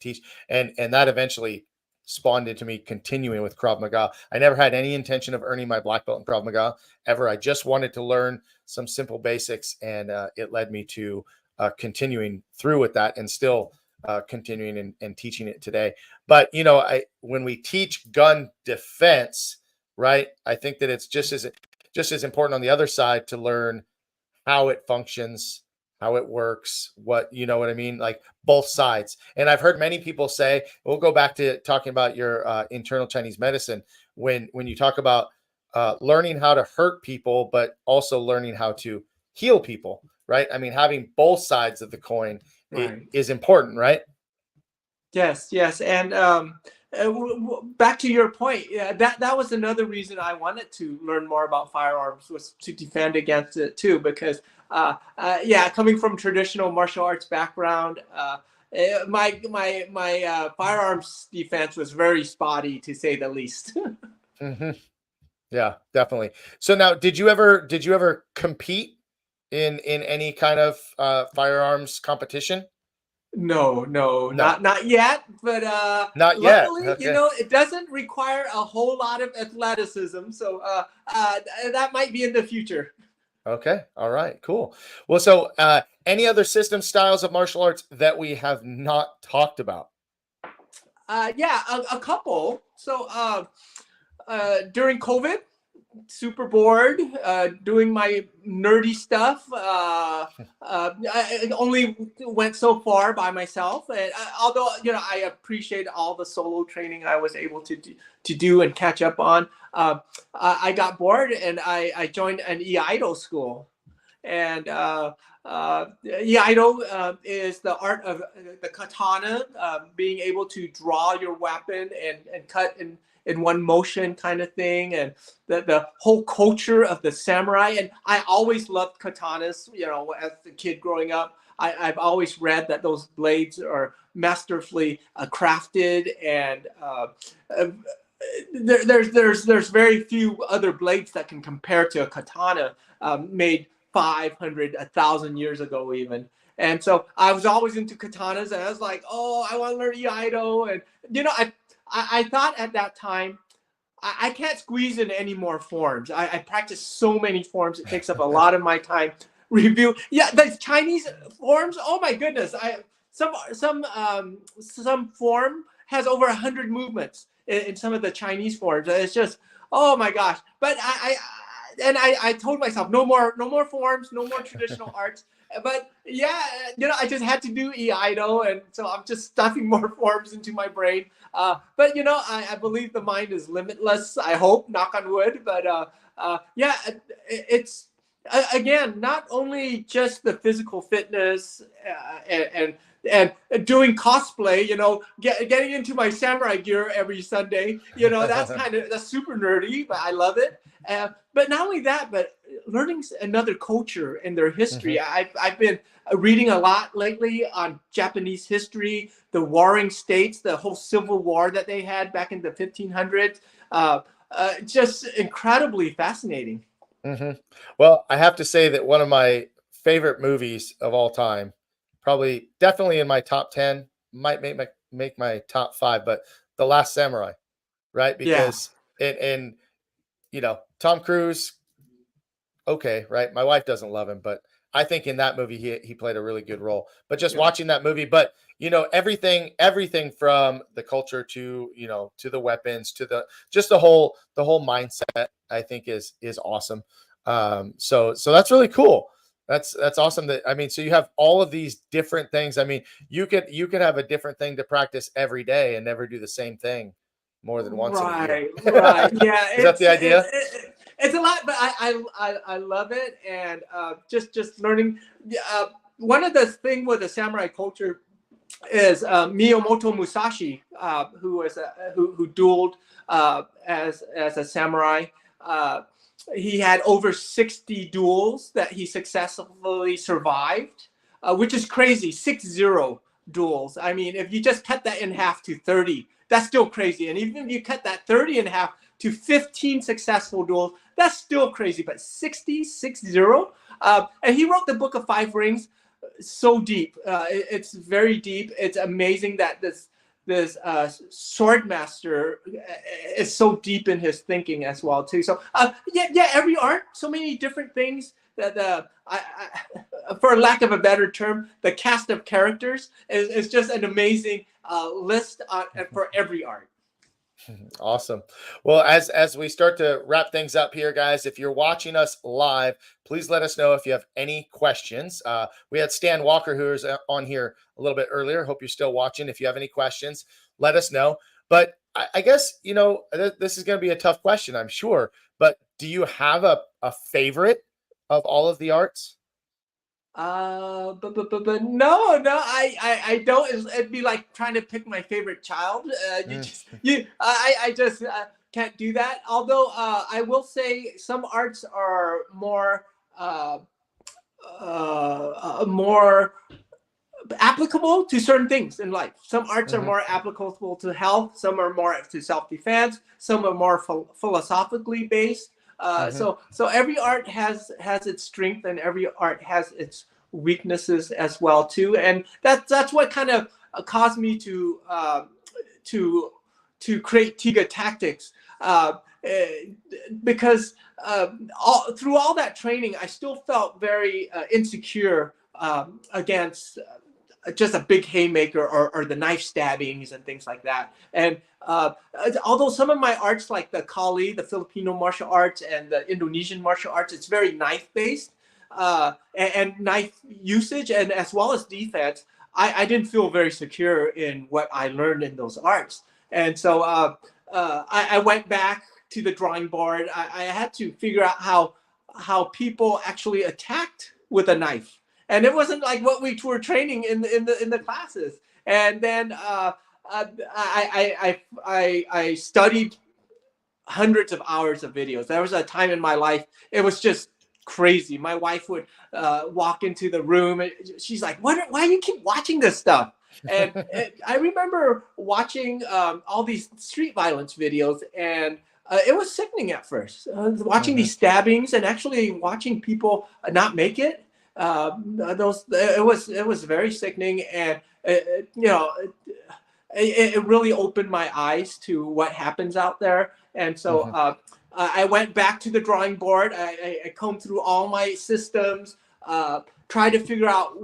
that eventually spawned into me continuing with Krav Maga. I never had any intention of earning my black belt in Krav Maga ever. I just wanted to learn some simple basics, and it led me to continuing through with that, and still continuing and teaching it today. But you know, when we teach gun defense, right, I think that it's just as important on the other side to learn how it functions, how it works, you know what I mean? Like both sides. And I've heard many people say, we'll go back to talking about your internal Chinese medicine, when you talk about learning how to hurt people, but also learning how to heal people, right? I mean, having both sides of the coin Right. is important, right? Yes. And back to your point, that was another reason I wanted to learn more about firearms, was to defend against it too, because yeah, coming from traditional martial arts background, my firearms defense was very spotty, to say the least. Mm-hmm. Yeah, definitely. So now, did you ever compete in any kind of firearms competition? No, No, not yet. But not yet. luckily, you Okay. know, it doesn't require a whole lot of athleticism, so that might be in the future. Okay. All right. Cool. Well, so any other system styles of martial arts that we have not talked about? Yeah, a couple. So during COVID, super bored, doing my nerdy stuff. I only went so far by myself, and although, you know, I appreciate all the solo training I was able to do and catch up on, I got bored, and I joined an Iaido school. And Iaido is the art of the katana, being able to draw your weapon and cut in one motion, kind of thing, and the whole culture of the samurai. And I always loved katanas, you know, as a kid growing up. I've always read that those blades are masterfully crafted, and there's very few other blades that can compare to a katana made 500, 1,000 years ago even. And so I was always into katanas, and I was like, oh, I want to learn Iaido. And, you know, I thought at that time, I can't squeeze in any more forms. I practice so many forms. It takes up a lot of my time. Review. Yeah, the Chinese forms, oh my goodness. Some form has over 100 movements in some of the Chinese forms. It's just, oh my gosh. But I told myself, no more forms, no more traditional arts. But yeah, I just had to do Iaido, and so I'm just stuffing more forms into my brain. But I believe the mind is limitless. I hope, knock on wood. But yeah, it's again not only just the physical fitness and doing cosplay. Getting into my samurai gear every Sunday. That's super nerdy, but I love it. But not only that, but learning another culture and their history. I've been reading a lot lately on Japanese history, the warring states, the whole civil war that they had back in the 1500s. Just incredibly fascinating. Well, I have to say that one of my favorite movies of all time, probably definitely in my top 10, might make my top 5, but The Last Samurai, right? Yeah. Because and Tom Cruise, okay, right? My wife doesn't love him, but I think in that movie he played a really good role. But just Yeah. watching that movie, but everything from the culture to to the weapons to the whole mindset, I think is awesome. So that's really cool. That's awesome. So you have all of these different things. I mean, you could have a different thing to practice every day and never do the same thing more than once in a year. Right. Yeah. Is that the idea? It's a lot, but I love it, and just learning. One of the thing with the samurai culture is Miyamoto Musashi, who dueled as a samurai. He had over 60 duels that he successfully survived, which is crazy. 60 duels. I mean, if you just cut that in half to 30, that's still crazy. And even if you cut that 30 in half to 15 successful duels, that's still crazy. But 60. And he wrote the Book of Five Rings. So deep. It's very deep. It's amazing that this sword master is so deep in his thinking as well too. So every art, so many different things that for lack of a better term, the cast of characters is just an amazing list for every art. Awesome. Well, as we start to wrap things up here, guys, if you're watching us live, please let us know if you have any questions. We had Stan Walker, who was on here a little bit earlier. Hope you're still watching. If you have any questions, let us know. But I guess, this is going to be a tough question, I'm sure. But do you have a favorite of all of the arts? But no, I don't. It'd be like trying to pick my favorite child. I just can't do that. Although I will say some arts are more applicable to certain things in life. Some arts are more applicable to health. Some are more to self-defense. Some are more philosophically based. So every art has its strength, and every art has its weaknesses as well too. And that's what kind of caused me to create Tiga Tactics, because through all that training, I still felt very insecure against just a big haymaker or the knife stabbings and things like that. And although some of my arts, like the Kali, the Filipino martial arts, and the Indonesian martial arts, it's very knife based and knife usage, and as well as defense, I didn't feel very secure in what I learned in those arts. And so I went back to the drawing board. I had to figure out how people actually attacked with a knife. And it wasn't like what we were training in the classes. And then I studied hundreds of hours of videos. There was a time in my life, it was just crazy. My wife would walk into the room and she's like, why do you keep watching this stuff? And I remember watching all these street violence videos, and it was sickening at first. Watching these stabbings and actually watching people not make it. It was very sickening, and it really opened my eyes to what happens out there. And so I went back to the drawing board. I combed through all my systems, tried to figure out.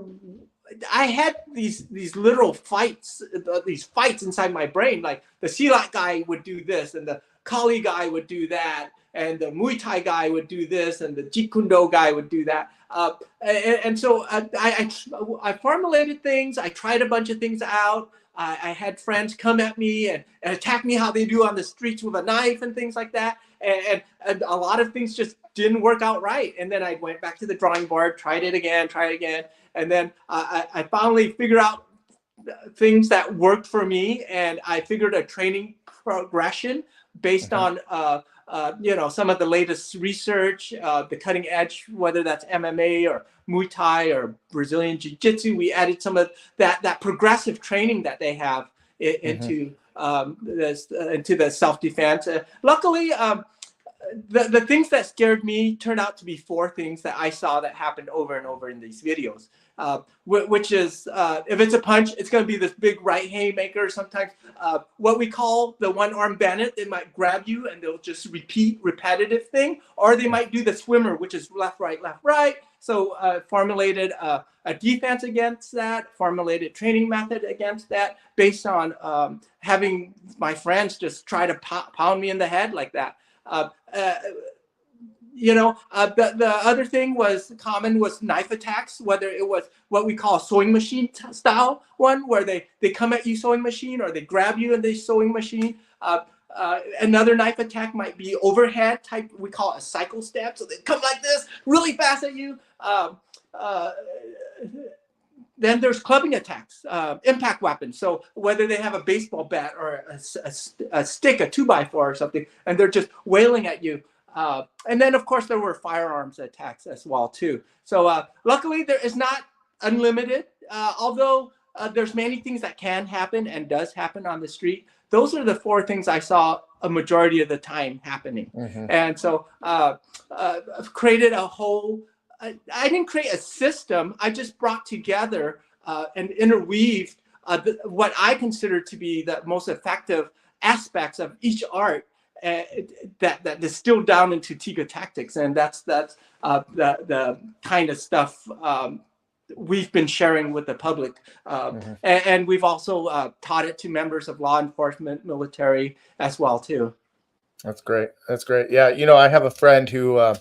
I had these literal fights, inside my brain. Like the Silat guy would do this, and the Kali guy would do that, and the Muay Thai guy would do this, and the Jeet Kune Do guy would do that. And so I formulated things. I tried a bunch of things out. I had friends come at me and attack me how they do on the streets with a knife and things like that. And a lot of things just didn't work out right. And then I went back to the drawing board, tried it again. And then I finally figured out things that worked for me. And I figured a training progression based on some of the latest research, the cutting edge, whether that's MMA or Muay Thai or Brazilian Jiu-Jitsu. We added some of that progressive training that they have into the self-defense. Luckily, the things that scared me turned out to be 4 things that I saw that happened over and over in these videos, which is if it's a punch, it's going to be this big right haymaker. Sometimes what we call the one-arm bandit, they might grab you and they'll just repeat repetitive thing, or they might do the swimmer, which is left, right, left, right. So formulated a defense against that, formulated training method against that, based on having my friends just try to pound me in the head like that. The other thing was knife attacks, whether it was what we call sewing machine style one, where they come at you sewing machine, or they grab you in the sewing machine. Another knife attack might be overhead type. We call it a cycle step. So they come like this really fast at you. Then there's clubbing attacks, impact weapons. So whether they have a baseball bat or a stick, a 2x4 or something, and they're just wailing at you. And then, of course, there were firearms attacks as well, too. So luckily, there is not unlimited, although there's many things that can happen and does happen on the street. Those are the 4 things I saw a majority of the time happening. And so I've created a whole... I didn't create a system. I just brought together and interweaved what I consider to be the most effective aspects of each art that distilled down into Tiga Tactics, and that's the kind of stuff we've been sharing with the public, and we've also taught it to members of law enforcement, military as well too. That's great. Yeah, I have a friend who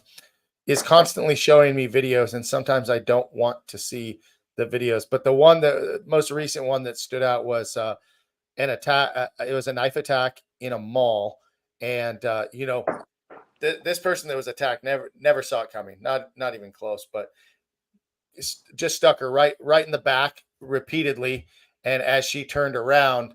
is constantly showing me videos, and sometimes I don't want to see the videos. But the most recent one that stood out was an attack. It was a knife attack in a mall, and this person that was attacked never saw it coming, not even close. But it's just stuck her right in the back repeatedly, and as she turned around,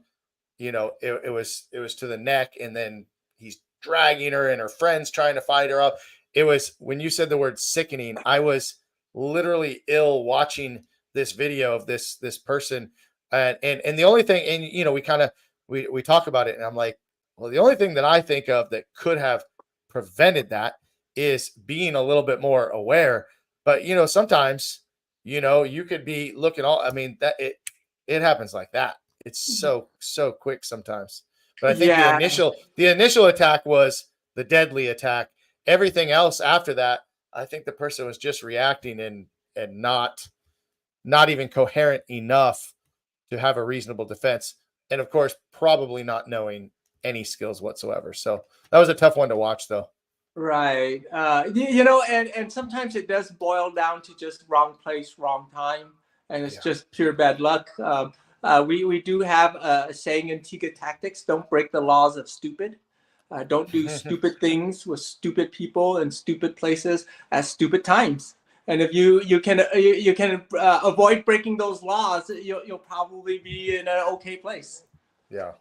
it was to the neck, and then he's dragging her, and her friends trying to fight her up. It was, when you said the word sickening, I was literally ill watching this video of this person. And the only thing, and we talk about it, and I'm like, well, the only thing that I think of that could have prevented that is being a little bit more aware. But sometimes, you could be looking that it happens like that. It's so quick sometimes. But I think the initial attack was the deadly attack. Everything else after that, I think the person was just reacting and not even coherent enough to have a reasonable defense. And of course, probably not knowing any skills whatsoever. So that was a tough one to watch, though. Right. And sometimes it does boil down to just wrong place, wrong time. And it's just pure bad luck. We do have a saying in Tiga Tactics: don't break the laws of stupid. Don't do stupid things with stupid people in stupid places at stupid times. And if you can avoid breaking those laws, you'll probably be in an okay place. Yeah.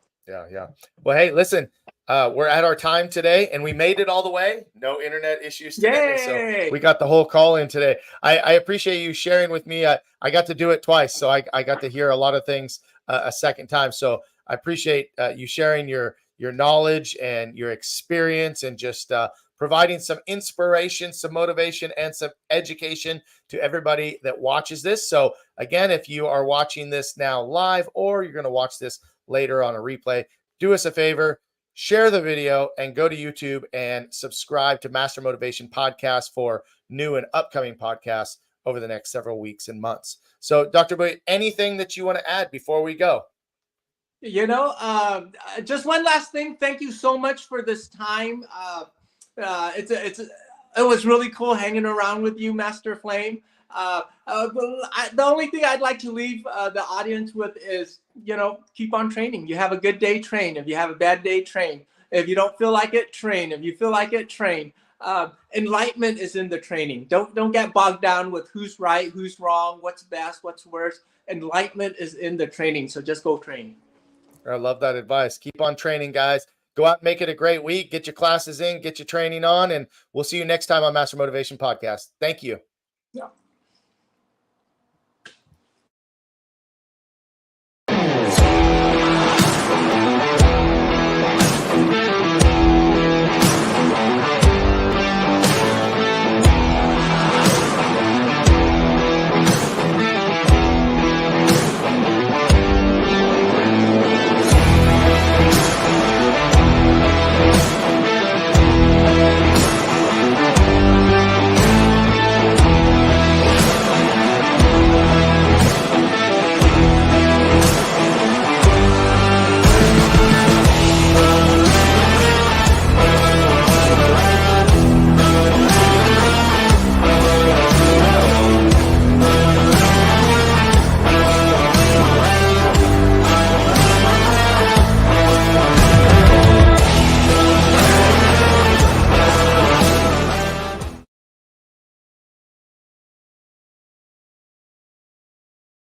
Well, hey, listen, we're at our time today, and we made it all the way. No internet issues today. Yay! So we got the whole call in today. I appreciate you sharing with me. I got to do it twice, so I got to hear a lot of things a second time. So I appreciate you sharing your knowledge and your experience, and just providing some inspiration, some motivation, and some education to everybody that watches this. So again, if you are watching this now live, or you're going to watch this later on a replay, do us a favor, share the video, and go to YouTube and subscribe to Master Motivation Podcast for new and upcoming podcasts over the next several weeks and months. So Dr. Bui, anything that you want to add before we go? Just one last thing. Thank you so much for this time. It was really cool hanging around with you, Master Flame. The only thing I'd like to leave the audience with is, keep on training. You have a good day, train. If you have a bad day, train. If you don't feel like it, train. If you feel like it, train. Enlightenment is in the training. Don't get bogged down with who's right, who's wrong, what's best, what's worst. Enlightenment is in the training. So just go train. I love that advice. Keep on training, guys. Go out and make it a great week. Get your classes in, get your training on, and we'll see you next time on Master Motivation Podcast. Thank you. Yeah.